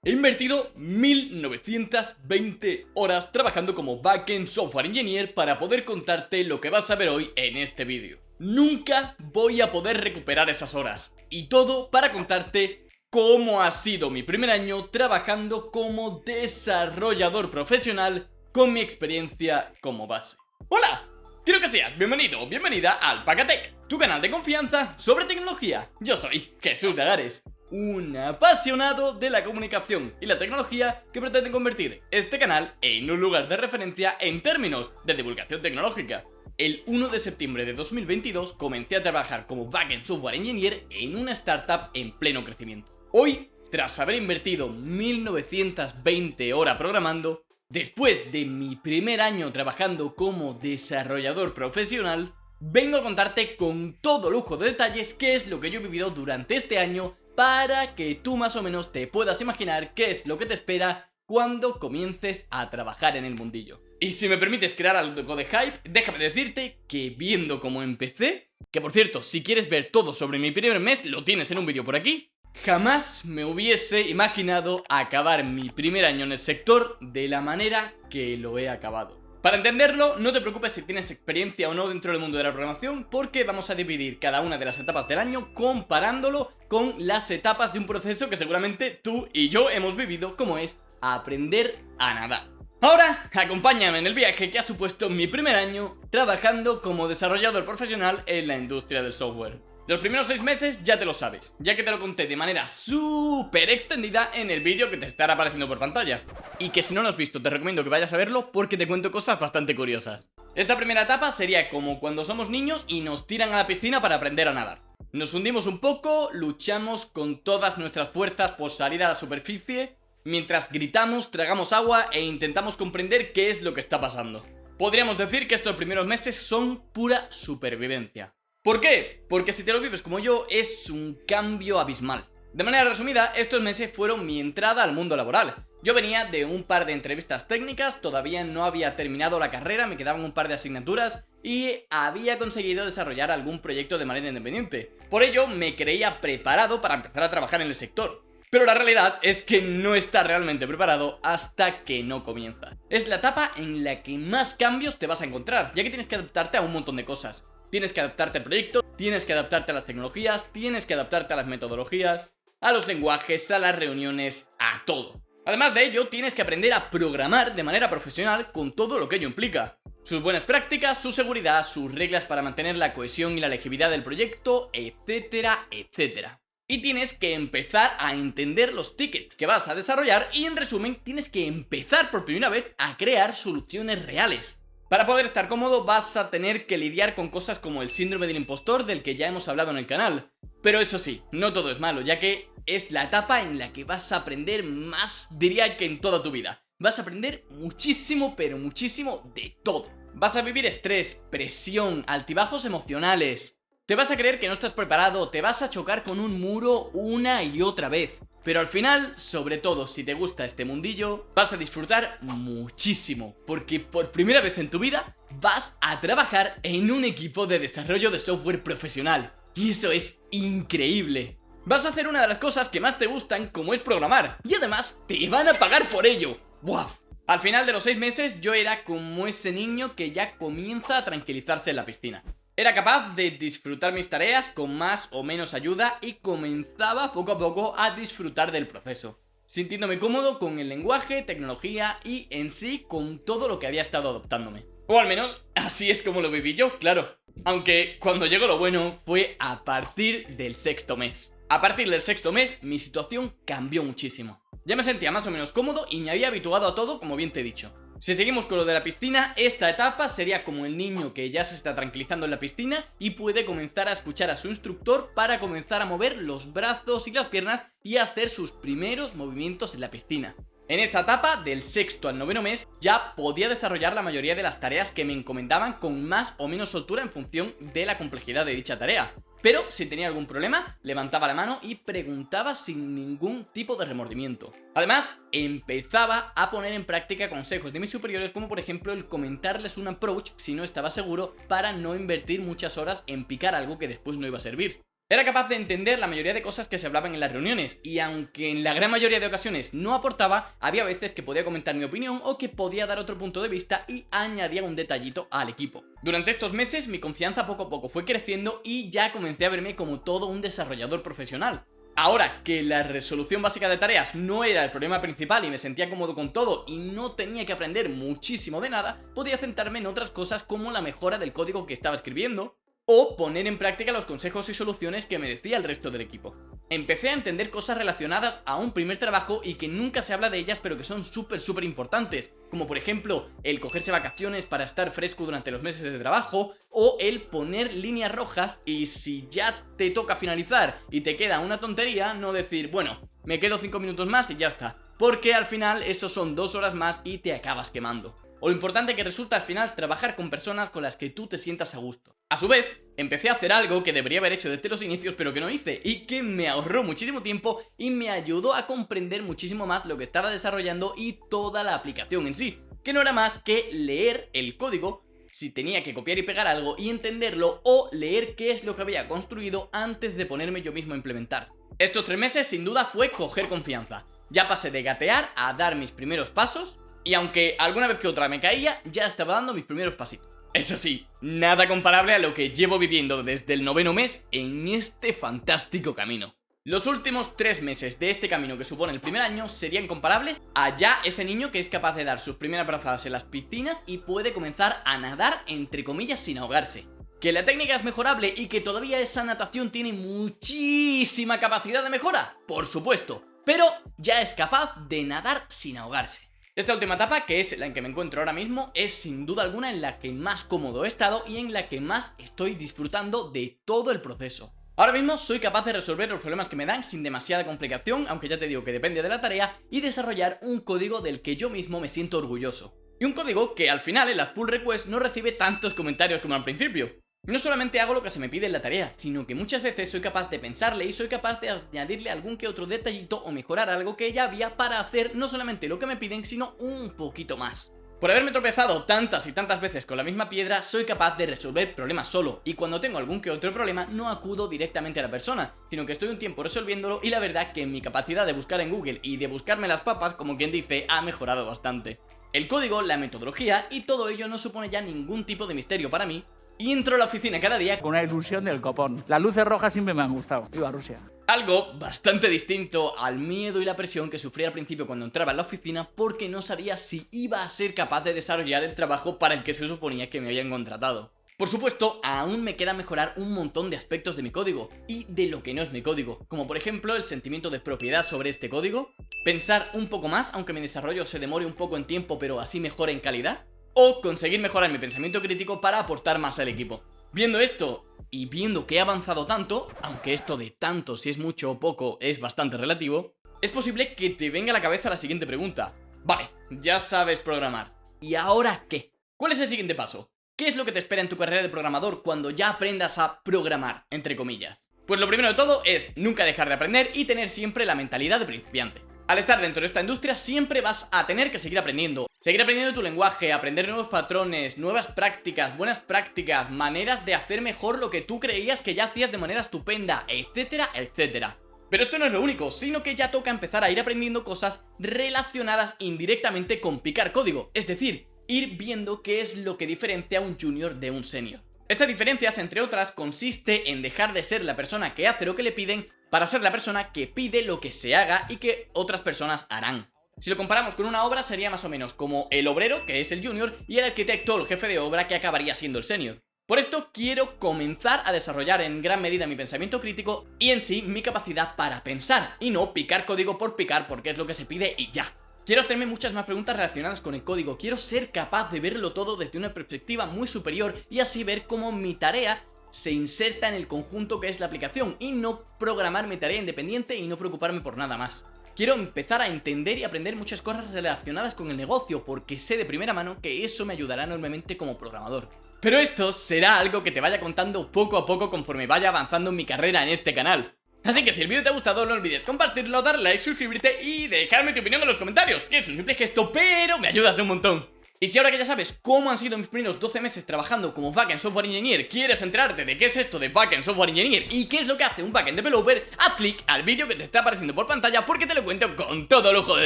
He invertido 1920 horas trabajando como Backend Software Engineer para poder contarte lo que vas a ver hoy en este vídeo. Nunca voy a poder recuperar esas horas. Y todo para contarte cómo ha sido mi primer año trabajando como desarrollador profesional con mi experiencia como base. ¡Hola! Quiero que seas bienvenido o bienvenida al Pacatech, tu canal de confianza sobre tecnología. Yo soy Jesús de Agares, un apasionado de la comunicación y la tecnología que pretende convertir este canal en un lugar de referencia en términos de divulgación tecnológica. El 1 de septiembre de 2022 comencé a trabajar como Backend Software Engineer en una startup en pleno crecimiento. Hoy, tras haber invertido 1920 horas programando, después de mi primer año trabajando como desarrollador profesional, vengo a contarte con todo lujo de detalles qué es lo que yo he vivido durante este año para que tú más o menos te puedas imaginar qué es lo que te espera cuando comiences a trabajar en el mundillo. Y si me permites crear algo de hype, déjame decirte que viendo cómo empecé, que por cierto, si quieres ver todo sobre mi primer mes, lo tienes en un vídeo por aquí, jamás me hubiese imaginado acabar mi primer año en el sector de la manera que lo he acabado. Para entenderlo, no te preocupes si tienes experiencia o no dentro del mundo de la programación, porque vamos a dividir cada una de las etapas del año comparándolo con las etapas de un proceso que seguramente tú y yo hemos vivido, como es aprender a nadar. Ahora, acompáñame en el viaje que ha supuesto mi primer año trabajando como desarrollador profesional en la industria del software. Los primeros 6 meses ya te lo sabes, ya que te lo conté de manera súper extendida en el vídeo que te estará apareciendo por pantalla. Y que si no lo has visto te recomiendo que vayas a verlo porque te cuento cosas bastante curiosas. Esta primera etapa sería como cuando somos niños y nos tiran a la piscina para aprender a nadar. Nos hundimos un poco, luchamos con todas nuestras fuerzas por salir a la superficie, mientras gritamos, tragamos agua e intentamos comprender qué es lo que está pasando. Podríamos decir que estos primeros meses son pura supervivencia. ¿Por qué? Porque si te lo vives como yo, es un cambio abismal. De manera resumida, estos meses fueron mi entrada al mundo laboral. Yo venía de un par de entrevistas técnicas, todavía no había terminado la carrera, me quedaban un par de asignaturas y había conseguido desarrollar algún proyecto de manera independiente. Por ello, me creía preparado para empezar a trabajar en el sector. Pero la realidad es que no estás realmente preparado hasta que no comienzas. Es la etapa en la que más cambios te vas a encontrar, ya que tienes que adaptarte a un montón de cosas. Tienes que adaptarte al proyecto, tienes que adaptarte a las tecnologías, tienes que adaptarte a las metodologías, a los lenguajes, a las reuniones, a todo. Además de ello, tienes que aprender a programar de manera profesional con todo lo que ello implica. Sus buenas prácticas, su seguridad, sus reglas para mantener la cohesión y la legibilidad del proyecto, etcétera, etcétera. Y tienes que empezar a entender los tickets que vas a desarrollar y en resumen, tienes que empezar por primera vez a crear soluciones reales. Para poder estar cómodo vas a tener que lidiar con cosas como el síndrome del impostor del que ya hemos hablado en el canal. Pero eso sí, no todo es malo, ya que es la etapa en la que vas a aprender más, diría que en toda tu vida. Vas a aprender muchísimo, pero muchísimo de todo. Vas a vivir estrés, presión, altibajos emocionales. Te vas a creer que no estás preparado, te vas a chocar con un muro una y otra vez. Pero al final, sobre todo si te gusta este mundillo, vas a disfrutar muchísimo, porque por primera vez en tu vida vas a trabajar en un equipo de desarrollo de software profesional. Y eso es increíble. Vas a hacer una de las cosas que más te gustan, como es programar, y además te van a pagar por ello. ¡Buah! Al final de los 6 meses yo era como ese niño que ya comienza a tranquilizarse en la piscina. Era capaz de disfrutar mis tareas con más o menos ayuda y comenzaba poco a poco a disfrutar del proceso, sintiéndome cómodo con el lenguaje, tecnología y en sí con todo lo que había estado adoptándome. O al menos así es como lo viví yo, claro. Aunque cuando llegó lo bueno fue a partir del 6.º mes. A partir del 6.º mes mi situación cambió muchísimo. Ya me sentía más o menos cómodo y me había habituado a todo, como bien te he dicho. Si seguimos con lo de la piscina, esta etapa sería como el niño que ya se está tranquilizando en la piscina y puede comenzar a escuchar a su instructor para comenzar a mover los brazos y las piernas y hacer sus primeros movimientos en la piscina. En esta etapa, del 6.º al 9.º mes, ya podía desarrollar la mayoría de las tareas que me encomendaban con más o menos soltura en función de la complejidad de dicha tarea. Pero si tenía algún problema, levantaba la mano y preguntaba sin ningún tipo de remordimiento. Además, empezaba a poner en práctica consejos de mis superiores, como por ejemplo el comentarles un approach si no estaba seguro, para no invertir muchas horas en picar algo que después no iba a servir. Era capaz de entender la mayoría de cosas que se hablaban en las reuniones, y aunque en la gran mayoría de ocasiones no aportaba, había veces que podía comentar mi opinión o que podía dar otro punto de vista y añadía un detallito al equipo. Durante estos meses mi confianza poco a poco fue creciendo y ya comencé a verme como todo un desarrollador profesional. Ahora que la resolución básica de tareas no era el problema principal y me sentía cómodo con todo y no tenía que aprender muchísimo de nada, podía centrarme en otras cosas como la mejora del código que estaba escribiendo o poner en práctica los consejos y soluciones que me decía el resto del equipo. Empecé a entender cosas relacionadas a un primer trabajo y que nunca se habla de ellas, pero que son súper importantes, como por ejemplo el cogerse vacaciones para estar fresco durante los meses de trabajo, o el poner líneas rojas y si ya te toca finalizar y te queda una tontería, no decir, bueno, me quedo 5 minutos más y ya está, porque al final eso son 2 horas más y te acabas quemando. O lo importante que resulta al final trabajar con personas con las que tú te sientas a gusto. A su vez, empecé a hacer algo que debería haber hecho desde los inicios pero que no hice y que me ahorró muchísimo tiempo y me ayudó a comprender muchísimo más lo que estaba desarrollando y toda la aplicación en sí, que no era más que leer el código si tenía que copiar y pegar algo y entenderlo, o leer qué es lo que había construido antes de ponerme yo mismo a implementar. Estos 3 meses sin duda fue coger confianza. Ya pasé de gatear a dar mis primeros pasos, y aunque alguna vez que otra me caía, ya estaba dando mis primeros pasitos. Eso sí, nada comparable a lo que llevo viviendo desde el 9º mes en este fantástico camino. Los últimos 3 meses de este camino que supone el primer año serían comparables a ya ese niño que es capaz de dar sus primeras brazadas en las piscinas y puede comenzar a nadar entre comillas sin ahogarse. Que la técnica es mejorable y que todavía esa natación tiene muchísima capacidad de mejora, por supuesto, pero ya es capaz de nadar sin ahogarse. Esta última etapa, que es la en que me encuentro ahora mismo, es sin duda alguna en la que más cómodo he estado y en la que más estoy disfrutando de todo el proceso. Ahora mismo soy capaz de resolver los problemas que me dan sin demasiada complicación, aunque ya te digo que depende de la tarea, y desarrollar un código del que yo mismo me siento orgulloso. Y un código que al final en las pull requests no recibe tantos comentarios como al principio. No solamente hago lo que se me pide en la tarea, sino que muchas veces soy capaz de pensarle y soy capaz de añadirle algún que otro detallito o mejorar algo que ya había para hacer no solamente lo que me piden, sino un poquito más. Por haberme tropezado tantas y tantas veces con la misma piedra, soy capaz de resolver problemas solo, y cuando tengo algún que otro problema no acudo directamente a la persona, sino que estoy un tiempo resolviéndolo y la verdad que mi capacidad de buscar en Google y de buscarme las papas, como quien dice, ha mejorado bastante. El código, la metodología y todo ello no supone ya ningún tipo de misterio para mí, y entro a la oficina cada día con una ilusión del copón. Las luces rojas siempre me han gustado. Viva Rusia. Algo bastante distinto al miedo y la presión que sufría al principio cuando entraba en la oficina, porque no sabía si iba a ser capaz de desarrollar el trabajo para el que se suponía que me habían contratado. Por supuesto, aún me queda mejorar un montón de aspectos de mi código y de lo que no es mi código, como por ejemplo el sentimiento de propiedad sobre este código, pensar un poco más aunque mi desarrollo se demore un poco en tiempo pero así mejore en calidad, o conseguir mejorar mi pensamiento crítico para aportar más al equipo. Viendo esto y viendo que he avanzado tanto, aunque esto de tanto si es mucho o poco es bastante relativo, es posible que te venga a la cabeza la siguiente pregunta. Vale, ya sabes programar. ¿Y ahora qué? ¿Cuál es el siguiente paso? ¿Qué es lo que te espera en tu carrera de programador cuando ya aprendas a programar, entre comillas? Pues lo primero de todo es nunca dejar de aprender y tener siempre la mentalidad de principiante. Al estar dentro de esta industria siempre vas a tener que seguir aprendiendo. Seguir aprendiendo tu lenguaje, aprender nuevos patrones, nuevas prácticas, buenas prácticas, maneras de hacer mejor lo que tú creías que ya hacías de manera estupenda, etcétera, etcétera. Pero esto no es lo único, sino que ya toca empezar a ir aprendiendo cosas relacionadas indirectamente con picar código, es decir, ir viendo qué es lo que diferencia a un junior de un senior. Estas diferencias, entre otras, consiste en dejar de ser la persona que hace lo que le piden para ser la persona que pide lo que se haga y que otras personas harán. Si lo comparamos con una obra sería más o menos como el obrero, que es el junior, y el arquitecto o el jefe de obra, que acabaría siendo el senior. Por esto quiero comenzar a desarrollar en gran medida mi pensamiento crítico y en sí mi capacidad para pensar, y no picar código por picar porque es lo que se pide y ya. Quiero hacerme muchas más preguntas relacionadas con el código, quiero ser capaz de verlo todo desde una perspectiva muy superior y así ver cómo mi tarea se inserta en el conjunto que es la aplicación y no programar mi tarea independiente y no preocuparme por nada más. Quiero empezar a entender y aprender muchas cosas relacionadas con el negocio porque sé de primera mano que eso me ayudará enormemente como programador. Pero esto será algo que te vaya contando poco a poco conforme vaya avanzando en mi carrera en este canal. Así que si el vídeo te ha gustado no olvides compartirlo, darle like, suscribirte y dejarme tu opinión en los comentarios, que es un simple gesto pero me ayudas un montón. Y si ahora que ya sabes cómo han sido mis primeros 12 meses trabajando como Backend Software Engineer, quieres enterarte de qué es esto de Backend Software Engineer y qué es lo que hace un Backend Developer, haz clic al vídeo que te está apareciendo por pantalla porque te lo cuento con todo lujo de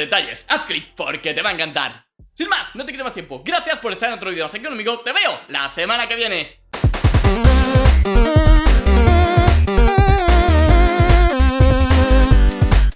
detalles. Haz clic porque te va a encantar. Sin más, no te quito más tiempo. Gracias por estar en otro vídeo más económico. Te veo la semana que viene.